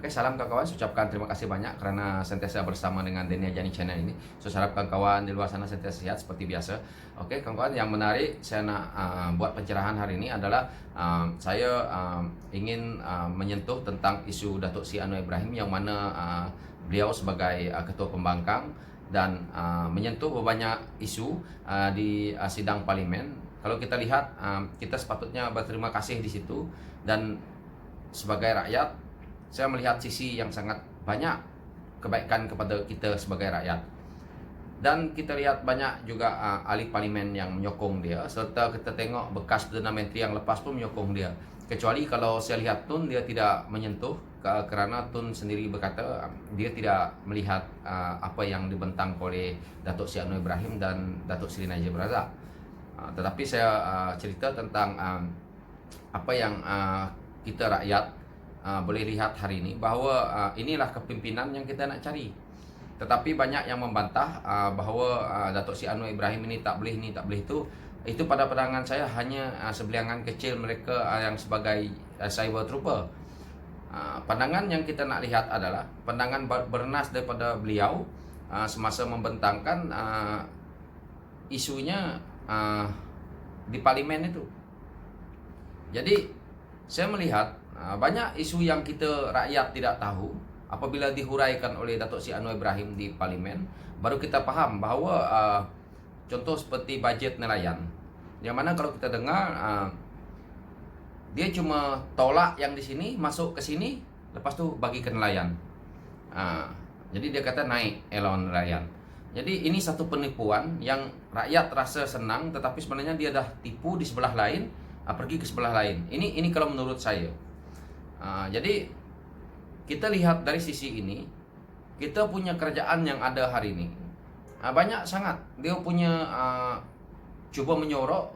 Oke, salam kawan-kawan. Saya ucapkan terima kasih banyak karena sentiasa bersama dengan Denia Jani Channel ini. Saya harap kawan-kawan di luar sana sentiasa sehat seperti biasa. Oke, kawan-kawan, yang menarik saya nak buat pencerahan hari ini adalah saya ingin menyentuh tentang isu Datuk Seri Anwar Ibrahim, yang mana beliau sebagai ketua pembangkang dan menyentuh banyak isu di sidang parlimen. Kalau kita lihat, kita sepatutnya berterima kasih di situ, dan sebagai rakyat saya melihat sisi yang sangat banyak kebaikan kepada kita sebagai rakyat. Dan kita lihat banyak juga ahli parlimen yang menyokong dia, serta kita tengok bekas Perdana Menteri yang lepas pun menyokong dia. Kecuali kalau saya lihat Tun, dia tidak menyentuh kerana Tun sendiri berkata dia tidak melihat apa yang dibentang oleh Datuk Seri Anwar Ibrahim dan Datuk Seri Najib Razak. Tetapi saya cerita tentang apa yang kita rakyat boleh lihat hari ini, bahawa inilah kepimpinan yang kita nak cari. Tetapi banyak yang membantah bahawa Datuk Seri Anwar Ibrahim ini tak boleh, ini tak boleh itu. Itu pada pandangan saya hanya sebelangan kecil mereka yang sebagai cyber trooper. Pandangan yang kita nak lihat adalah pandangan bernas daripada beliau semasa membentangkan isunya di parlimen itu. Jadi saya melihat banyak isu yang kita rakyat tidak tahu. Apabila dihuraikan oleh Datuk Seri Anwar Ibrahim di parlimen, baru kita faham bahawa contoh seperti bajet nelayan, yang mana kalau kita dengar dia cuma tolak yang di sini, masuk ke sini, lepas tu bagi ke nelayan. Jadi dia kata naik allowance nelayan. Jadi ini satu penipuan yang rakyat rasa senang, tetapi sebenarnya dia dah tipu di sebelah lain, pergi ke sebelah lain. Ini kalau menurut saya. Jadi kita lihat dari sisi ini, kita punya kerajaan yang ada hari ini banyak sangat dia punya cuba menyorok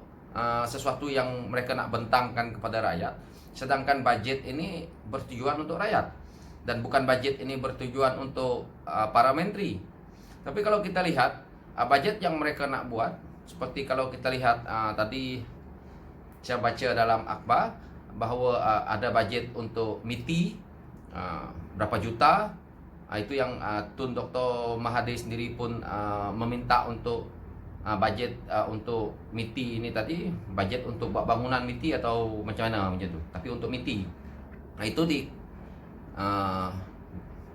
sesuatu yang mereka nak bentangkan kepada rakyat, sedangkan bajet ini bertujuan untuk rakyat, dan bukan bajet ini bertujuan untuk para menteri. Tapi kalau kita lihat bajet yang mereka nak buat, seperti kalau kita lihat tadi saya baca dalam akhbar bahawa ada bajet untuk MITI berapa juta. Itu yang Tun Dr. Mahathir sendiri pun meminta untuk bajet untuk MITI ini tadi, bajet untuk buat bangunan MITI atau macam mana macam tu, tapi untuk MITI. Itu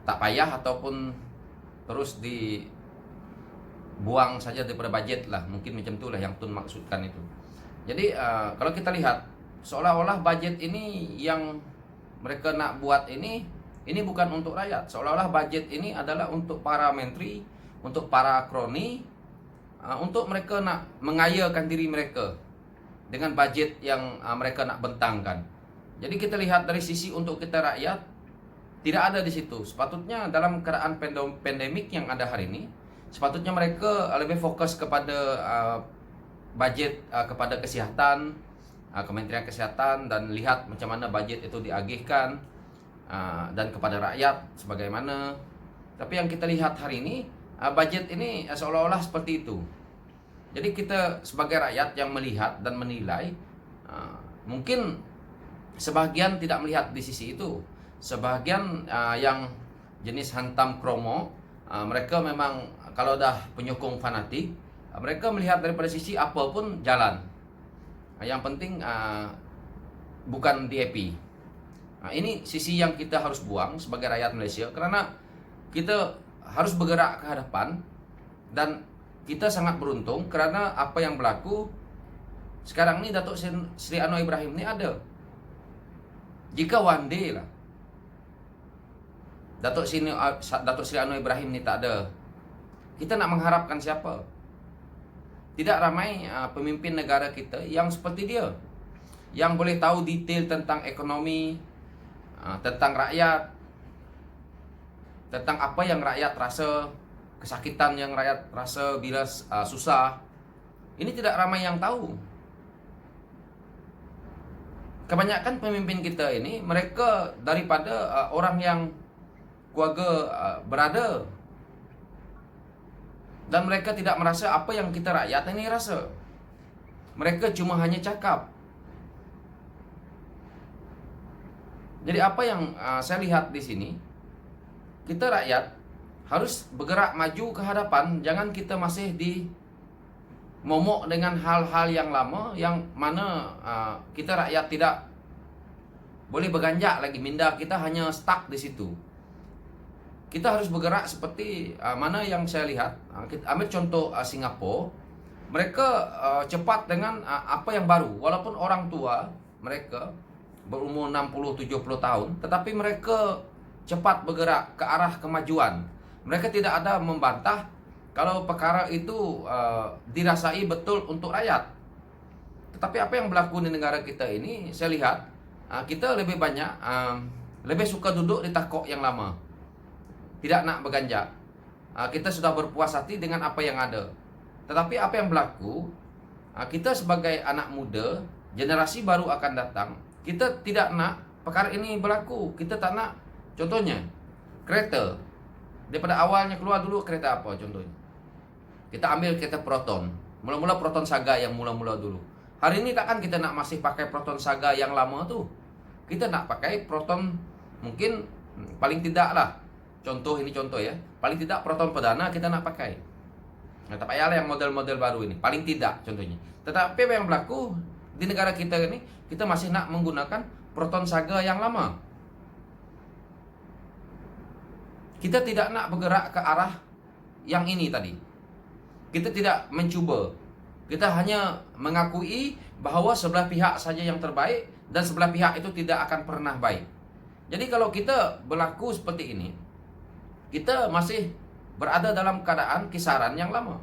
tak payah ataupun terus dibuang saja daripada bajet lah, mungkin macam tu lah yang Tun maksudkan itu. Jadi kalau kita lihat, seolah-olah bajet ini yang mereka nak buat ini bukan untuk rakyat. Seolah-olah bajet ini adalah untuk para menteri, untuk para kroni, untuk mereka nak mengayakan diri mereka dengan bajet yang mereka nak bentangkan. Jadi kita lihat dari sisi untuk kita rakyat, tidak ada di situ. Sepatutnya dalam keadaan pandemik yang ada hari ini, sepatutnya mereka lebih fokus kepada bajet kepada kesihatan, Kementerian Kesihatan, dan lihat macam mana bajet itu diagihkan dan kepada rakyat sebagaimana. Tapi yang kita lihat hari ini, bajet ini seolah-olah seperti itu. Jadi kita sebagai rakyat yang melihat dan menilai, mungkin sebahagian tidak melihat di sisi itu. Sebahagian yang jenis hantam kromo, mereka memang kalau dah penyokong fanatik, mereka melihat daripada sisi apapun jalan. Yang penting bukan DAP. Ini sisi yang kita harus buang sebagai rakyat Malaysia, kerana kita harus bergerak ke hadapan. Dan kita sangat beruntung kerana apa yang berlaku sekarang ni, Datuk Seri Anwar Ibrahim ni ada. Jika one day lah Datuk Seri Anwar Ibrahim ni tak ada, kita nak mengharapkan siapa? Tidak ramai pemimpin negara kita yang seperti dia, yang boleh tahu detail tentang ekonomi, tentang rakyat, tentang apa yang rakyat rasa, kesakitan yang rakyat rasa bila susah. Ini tidak ramai yang tahu. Kebanyakan pemimpin kita ini, mereka daripada orang yang keluarga berada, dan mereka tidak merasa apa yang kita rakyat ini rasa. Mereka cuma hanya cakap. Jadi apa yang saya lihat di sini, kita rakyat harus bergerak maju ke hadapan, jangan kita masih di momok dengan hal-hal yang lama yang mana kita rakyat tidak boleh berganjak lagi, minda kita hanya stuck di situ. Kita harus bergerak seperti mana yang saya lihat. Kita ambil contoh Singapura, mereka cepat dengan apa yang baru, walaupun orang tua mereka berumur 60-70 tahun, tetapi mereka cepat bergerak ke arah kemajuan. Mereka tidak ada membantah kalau perkara itu dirasai betul untuk rakyat. Tetapi apa yang berlaku di negara kita ini, saya lihat kita lebih banyak lebih suka duduk di takok yang lama, tidak nak berganjak. Kita sudah berpuas hati dengan apa yang ada. Tetapi apa yang berlaku, kita sebagai anak muda, generasi baru akan datang, kita tidak nak perkara ini berlaku. Kita tak nak, contohnya kereta, daripada awalnya keluar dulu kereta apa contohnya. Kita ambil kereta Proton, mula-mula Proton Saga yang mula-mula dulu. Hari ini takkan kita nak masih pakai Proton Saga yang lama tuh. Kita nak pakai Proton, mungkin paling tidak lah, contoh ini contoh ya, paling tidak Proton Perdana kita nak pakai. Nah, tak payahlah yang model-model baru ini, paling tidak contohnya. Tetapi apa yang berlaku di negara kita ini, kita masih nak menggunakan Proton Saga yang lama. Kita tidak nak bergerak ke arah yang ini tadi. Kita tidak mencuba. Kita hanya mengakui bahawa sebelah pihak saja yang terbaik dan sebelah pihak itu tidak akan pernah baik. Jadi kalau kita berlaku seperti ini, kita masih berada dalam keadaan kisaran yang lama.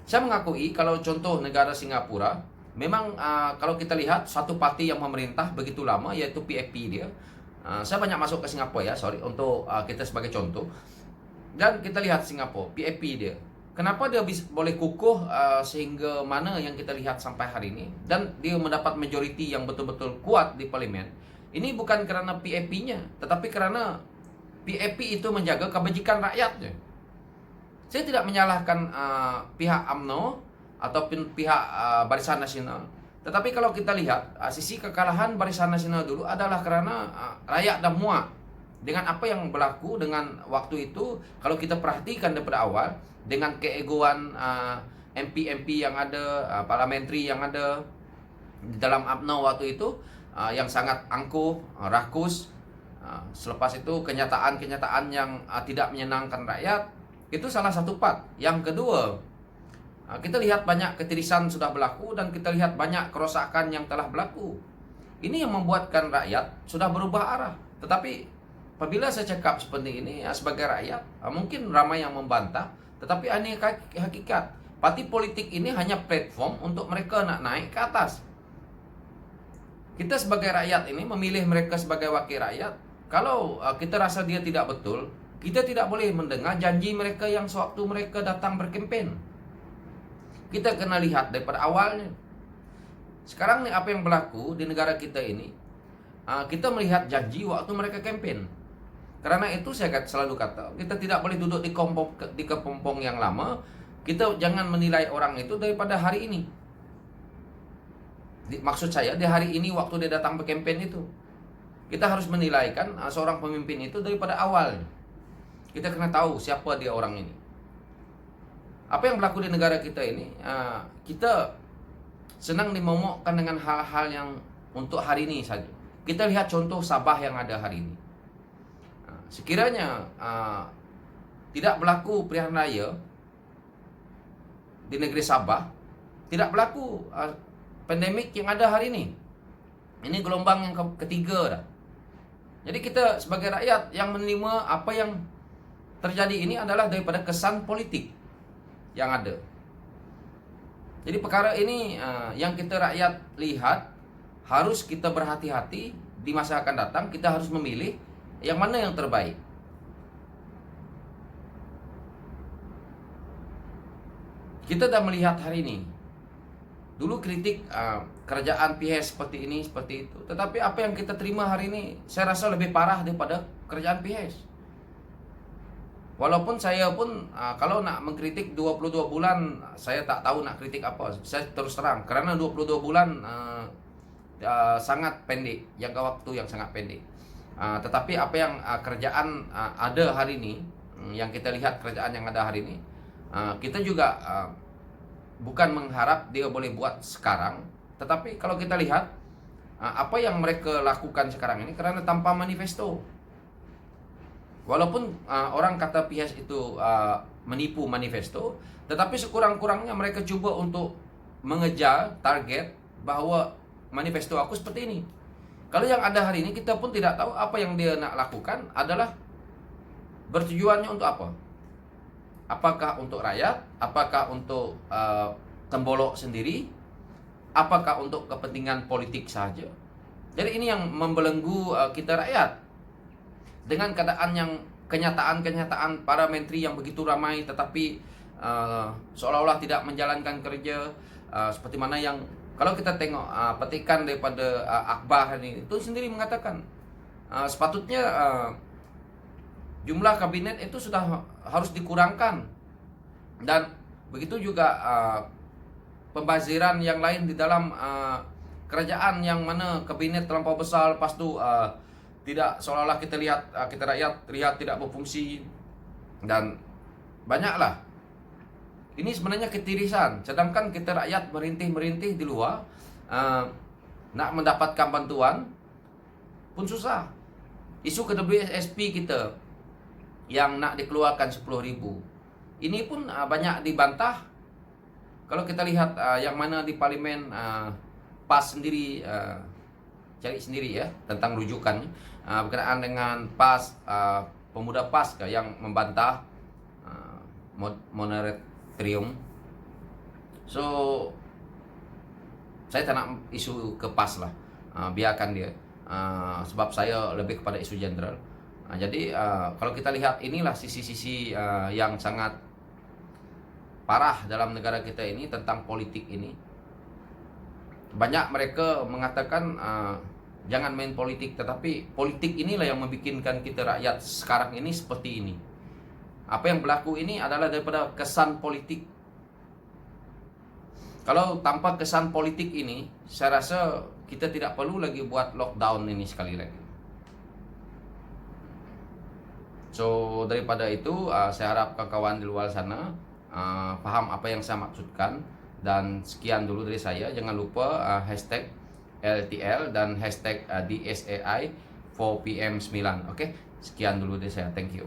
Saya mengakui kalau contoh negara Singapura, memang kalau kita lihat satu parti yang memerintah begitu lama, yaitu PAP dia. Saya banyak masuk ke Singapura ya, untuk kita sebagai contoh. Dan kita lihat Singapura, PAP dia. Kenapa dia boleh kukuh sehingga mana yang kita lihat sampai hari ini, dan dia mendapat majoriti yang betul-betul kuat di parlimen. Ini bukan kerana PAP-nya, tetapi kerana PAP itu menjaga kebajikan rakyatnya. Saya tidak menyalahkan pihak UMNO ataupun pihak Barisan Nasional. Tetapi kalau kita lihat sisi kekalahan Barisan Nasional dulu adalah kerana rakyat dah muak dengan apa yang berlaku dengan waktu itu. Kalau kita perhatikan daripada awal, dengan keegoan MP-MP yang ada, parliamentary yang ada di dalam UMNO waktu itu, yang sangat angkuh, rakus. Selepas itu kenyataan-kenyataan yang tidak menyenangkan rakyat, itu salah satu part. Yang kedua, kita lihat banyak ketirisan sudah berlaku dan kita lihat banyak kerosakan yang telah berlaku. Ini yang membuatkan rakyat sudah berubah arah. Tetapi apabila saya cakap seperti ini sebagai rakyat, mungkin ramai yang membantah, tetapi ini hakikat. Parti politik ini hanya platform untuk mereka nak naik ke atas. Kita sebagai rakyat ini memilih mereka sebagai wakil rakyat. Kalau kita rasa dia tidak betul, kita tidak boleh mendengar janji mereka yang sewaktu mereka datang berkempen. Kita kena lihat daripada awalnya. Sekarang nih apa yang berlaku di negara kita ini, kita melihat janji waktu mereka kempen. Karena itu saya selalu kata, kita tidak boleh duduk di kepompong yang lama. Kita jangan menilai orang itu daripada hari ini. Maksud saya, di hari ini waktu dia datang berkempen itu, kita harus menilaikan seorang pemimpin itu daripada awal. Kita kena tahu siapa dia orang ini. Apa yang berlaku di negara kita ini, kita senang dimomokkan dengan hal-hal yang untuk hari ini saja. Kita lihat contoh Sabah yang ada hari ini. Sekiranya tidak berlaku pilihan raya di negeri Sabah, tidak berlaku pandemik yang ada hari ini. Ini gelombang yang ketiga dah. Jadi kita sebagai rakyat yang menerima apa yang terjadi ini adalah daripada kesan politik yang ada. Jadi perkara ini yang kita rakyat lihat, harus kita berhati-hati di masa akan datang. Kita harus memilih yang mana yang terbaik. Kita dah melihat hari ini. Dulu kritik kerajaan PHS seperti ini, seperti itu. Tetapi apa yang kita terima hari ini, saya rasa lebih parah daripada kerajaan PHS. Walaupun saya pun kalau nak mengkritik 22 bulan, saya tak tahu nak kritik apa. Saya terus terang, kerana 22 bulan sangat pendek, jangka waktu yang sangat pendek. Tetapi apa yang kerjaan ada hari ini, yang kita lihat kerjaan yang ada hari ini, kita juga bukan mengharap dia boleh buat sekarang, tetapi kalau kita lihat apa yang mereka lakukan sekarang ini karena tanpa manifesto. Walaupun orang kata PHS itu menipu manifesto, tetapi sekurang-kurangnya mereka coba untuk mengejar target bahwa manifesto aku seperti ini. Kalau yang ada hari ini kita pun tidak tahu apa yang dia nak lakukan adalah bertujuannya untuk apa. Apakah untuk rakyat? Apakah untuk tembolok sendiri? Apakah untuk kepentingan politik saja? Jadi ini yang membelenggu kita rakyat. Dengan keadaan yang kenyataan para menteri yang begitu ramai tetapi seolah-olah tidak menjalankan kerja, seperti mana yang kalau kita tengok petikan daripada Akbar ini itu sendiri mengatakan sepatutnya jumlah kabinet itu sudah harus dikurangkan, dan begitu juga pembaziran yang lain di dalam kerajaan yang mana kabinet terlampau besar, lepas tu tidak, seolah-olah kita rakyat tidak berfungsi, dan banyaklah. Ini sebenarnya ketirisan, sedangkan kita rakyat merintih di luar, nak mendapatkan bantuan pun susah. Isu KWSP kita yang nak dikeluarkan 10.000, ini pun banyak dibantah. Kalau kita lihat yang mana di parlimen, PAS sendiri cari sendiri ya tentang rujukan berkenaan dengan PAS, pemuda PAS yang membantah moratorium. So saya tak nak isu ke PAS lah, biarkan dia, sebab saya lebih kepada isu general. Jadi kalau kita lihat inilah sisi-sisi yang sangat parah dalam negara kita ini tentang politik ini. Banyak mereka mengatakan jangan main politik, tetapi politik inilah yang membikinkan kita rakyat sekarang ini seperti ini. Apa yang berlaku ini adalah daripada kesan politik. Kalau tanpa kesan politik ini, saya rasa kita tidak perlu lagi buat lockdown ini sekali lagi. So daripada itu, saya harap kawan-kawan di luar sana paham apa yang saya maksudkan. Dan sekian dulu dari saya. Jangan lupa hashtag LTL dan hashtag DSAI 4PM9. Oke, sekian dulu dari saya. Thank you.